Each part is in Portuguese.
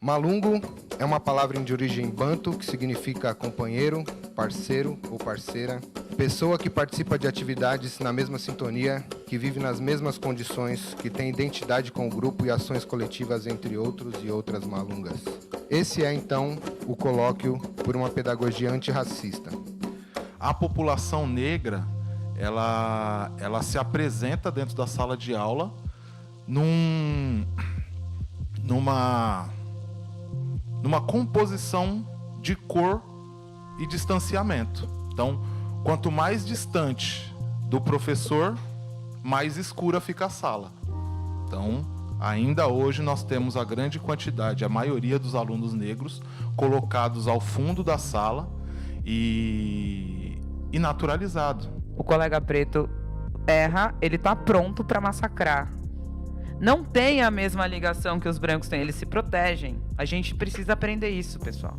Malungo é uma palavra de origem banto que significa companheiro, parceiro ou parceira, pessoa que participa de atividades na mesma sintonia, que vive nas mesmas condições, que tem identidade com o grupo e ações coletivas entre outros e outras malungas. Esse é, então, o colóquio por uma pedagogia antirracista. A população negra, ela se apresenta dentro da sala de aula numa composição de cor e distanciamento. Então, quanto mais distante do professor, mais escura fica a sala. Então, ainda hoje nós temos a grande quantidade, a maioria dos alunos negros colocados ao fundo da sala e naturalizado. O colega preto erra, ele tá pronto para massacrar. Não tem a mesma ligação que os brancos têm, eles se protegem. A gente precisa aprender isso, pessoal.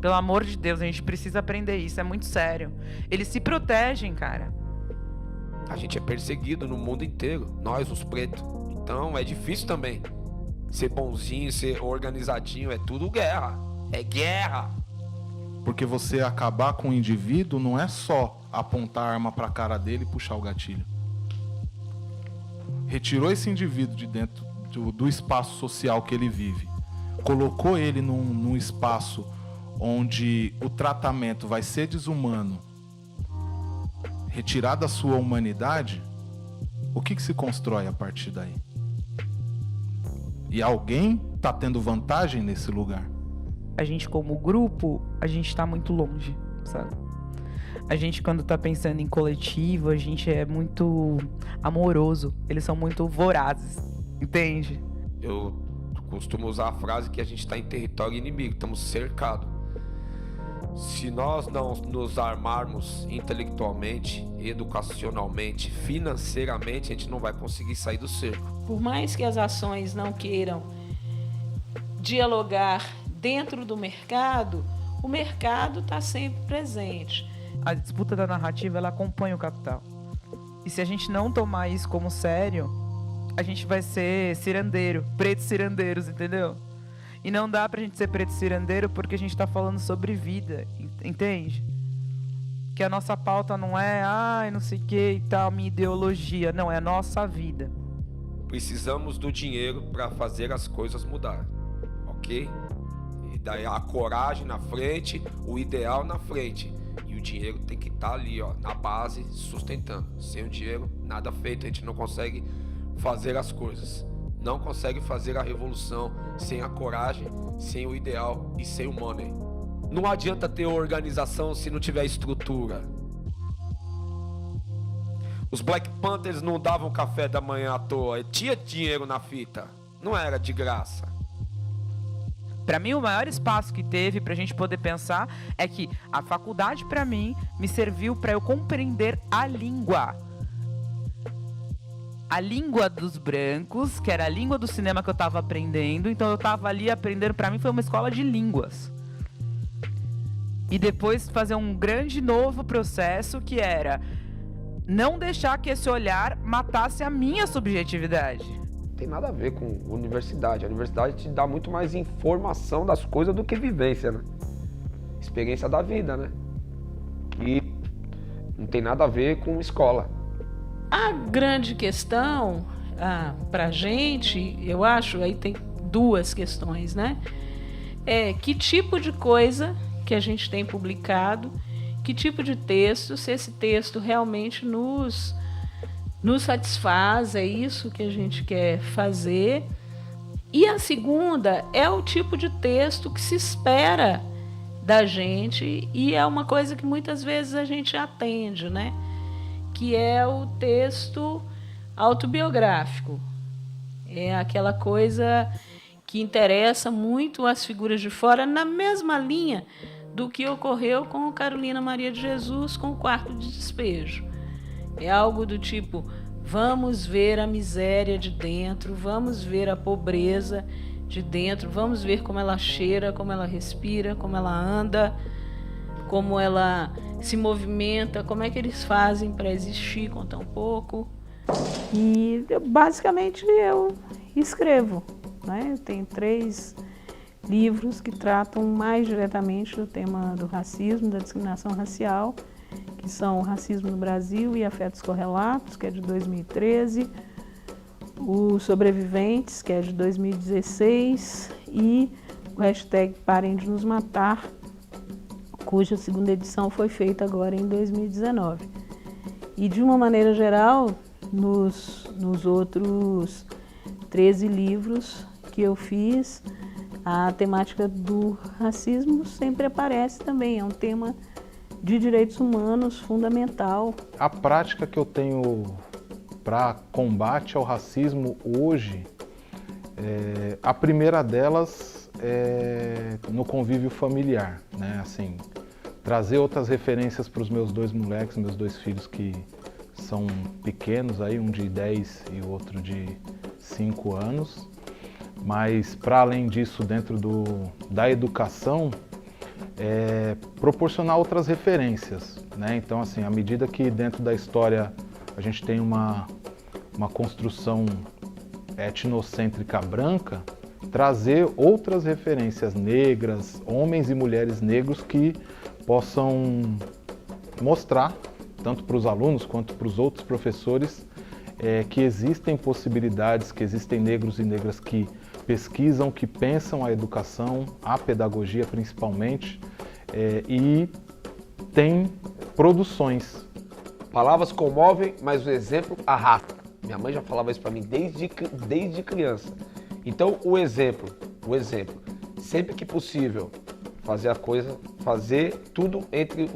Pelo amor de Deus, a gente precisa aprender isso, é muito sério. Eles se protegem, cara. A gente é perseguido no mundo inteiro, nós, os pretos. Então é difícil também. Ser bonzinho, ser organizadinho, é tudo guerra. É guerra. Porque você acabar com o indivíduo não é só apontar a arma para a cara dele e puxar o gatilho. Retirou esse indivíduo de dentro do espaço social que ele vive, colocou ele num espaço onde o tratamento vai ser desumano, retirar da sua humanidade, o que se constrói a partir daí? E alguém está tendo vantagem nesse lugar? A gente, como grupo, a gente está muito longe, sabe? A gente, quando tá pensando em coletivo, a gente é muito amoroso. Eles são muito vorazes, entende? Eu costumo usar a frase que a gente está em território inimigo, estamos cercados. Se nós não nos armarmos intelectualmente, educacionalmente, financeiramente, a gente não vai conseguir sair do cerco. Por mais que as ações não queiram dialogar dentro do mercado, o mercado está sempre presente. A disputa da narrativa, ela acompanha o capital. E se a gente não tomar isso como sério, a gente vai ser cirandeiro, pretos cirandeiros, entendeu? E não dá pra gente ser preto cirandeiro porque a gente tá falando sobre vida, entende? Que a nossa pauta não é, não sei o que e tal, minha ideologia. Não, é a nossa vida. Precisamos do dinheiro para fazer as coisas mudar, ok? E daí a coragem na frente, o ideal na frente. E o dinheiro tem que estar ali, ó, na base, sustentando. Sem o dinheiro, nada feito, a gente não consegue fazer as coisas. Não consegue fazer a revolução sem a coragem, sem o ideal e sem o money. Não adianta ter organização se não tiver estrutura. Os Black Panthers não davam café da manhã à toa, tinha dinheiro na fita, não era de graça. Para mim, o maior espaço que teve pra gente poder pensar é que a faculdade, para mim, me serviu para eu compreender a língua. A língua dos brancos, que era a língua do cinema que eu tava aprendendo. Então eu tava ali aprendendo, pra mim foi uma escola de línguas. E depois fazer um grande novo processo que era não deixar que esse olhar matasse a minha subjetividade. Tem nada a ver com universidade. A universidade te dá muito mais informação das coisas do que vivência, né? Experiência da vida, né? E não tem nada a ver com escola. A grande questão pra gente, eu acho, aí tem duas questões, né? É que tipo de coisa que a gente tem publicado, que tipo de texto, se esse texto realmente nos satisfaz, é isso que a gente quer fazer. E a segunda é o tipo de texto que se espera da gente e é uma coisa que muitas vezes a gente atende, né? Que é o texto autobiográfico. É aquela coisa que interessa muito às figuras de fora, na mesma linha do que ocorreu com Carolina Maria de Jesus com o Quarto de Despejo. É algo do tipo, vamos ver a miséria de dentro, vamos ver a pobreza de dentro, vamos ver como ela cheira, como ela respira, como ela anda, como ela se movimenta, como é que eles fazem para existir com tão pouco. E basicamente eu escrevo, né? Eu tenho três livros que tratam mais diretamente do tema do racismo, da discriminação racial, que são o Racismo no Brasil e Afetos Correlatos, que é de 2013, o Sobreviventes, que é de 2016, e o hashtag Parem de Nos Matar, cuja segunda edição foi feita agora em 2019. E, de uma maneira geral, nos outros 13 livros que eu fiz, a temática do racismo sempre aparece também, é um tema de direitos humanos fundamental. A prática que eu tenho para combate ao racismo hoje, a primeira delas é no convívio familiar, né? Assim, trazer outras referências para os meus dois moleques, meus dois filhos que são pequenos, aí, um de 10 e o outro de 5 anos. Mas, para além disso, dentro da educação, proporcionar outras referências, né? Então, assim, à medida que dentro da história a gente tem uma construção etnocêntrica branca, trazer outras referências negras, homens e mulheres negros que possam mostrar, tanto para os alunos quanto para os outros professores, que existem possibilidades, que existem negros e negras que pesquisam, que pensam a educação, a pedagogia principalmente, e tem produções. Palavras comovem, mas o exemplo arrasta. Minha mãe já falava isso para mim desde criança. Então, o exemplo, sempre que possível, fazer tudo entre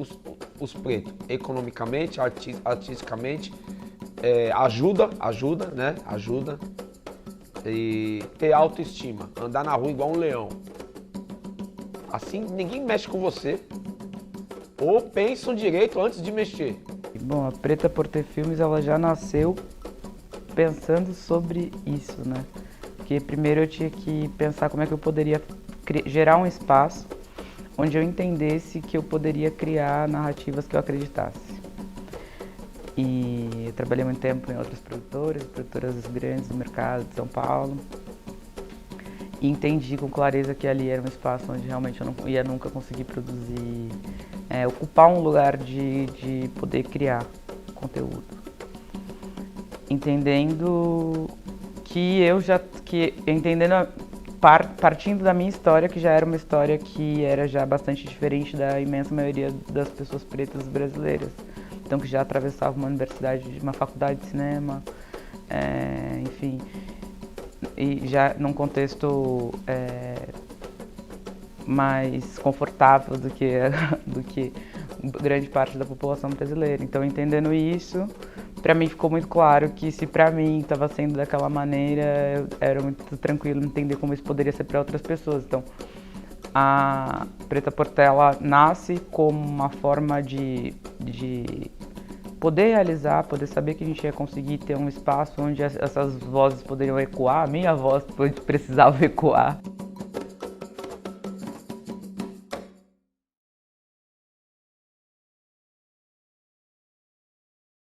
os pretos, economicamente, artisticamente, ajuda, né? Ajuda. E ter autoestima, andar na rua igual um leão. Assim, ninguém mexe com você. Ou pensam direito antes de mexer. Bom, a Preta por Ter Filmes, ela já nasceu pensando sobre isso, né? Porque primeiro eu tinha que pensar como é que eu poderia gerar um espaço onde eu entendesse que eu poderia criar narrativas que eu acreditasse. E eu trabalhei muito tempo em outras produtoras grandes do mercado de São Paulo. E entendi com clareza que ali era um espaço onde realmente eu não ia nunca conseguir produzir, ocupar um lugar de poder criar conteúdo. Entendendo que partindo da minha história, que já era uma história que era já bastante diferente da imensa maioria das pessoas pretas brasileiras. Então, que já atravessava uma faculdade de cinema, enfim, e já num contexto mais confortável do que grande parte da população brasileira. Então, entendendo isso, para mim ficou muito claro que se para mim estava sendo daquela maneira, era muito tranquilo entender como isso poderia ser para outras pessoas. Então, a Preta Portela nasce como uma forma de poder realizar, poder saber que a gente ia conseguir ter um espaço onde essas vozes poderiam ecoar, a minha voz precisava ecoar.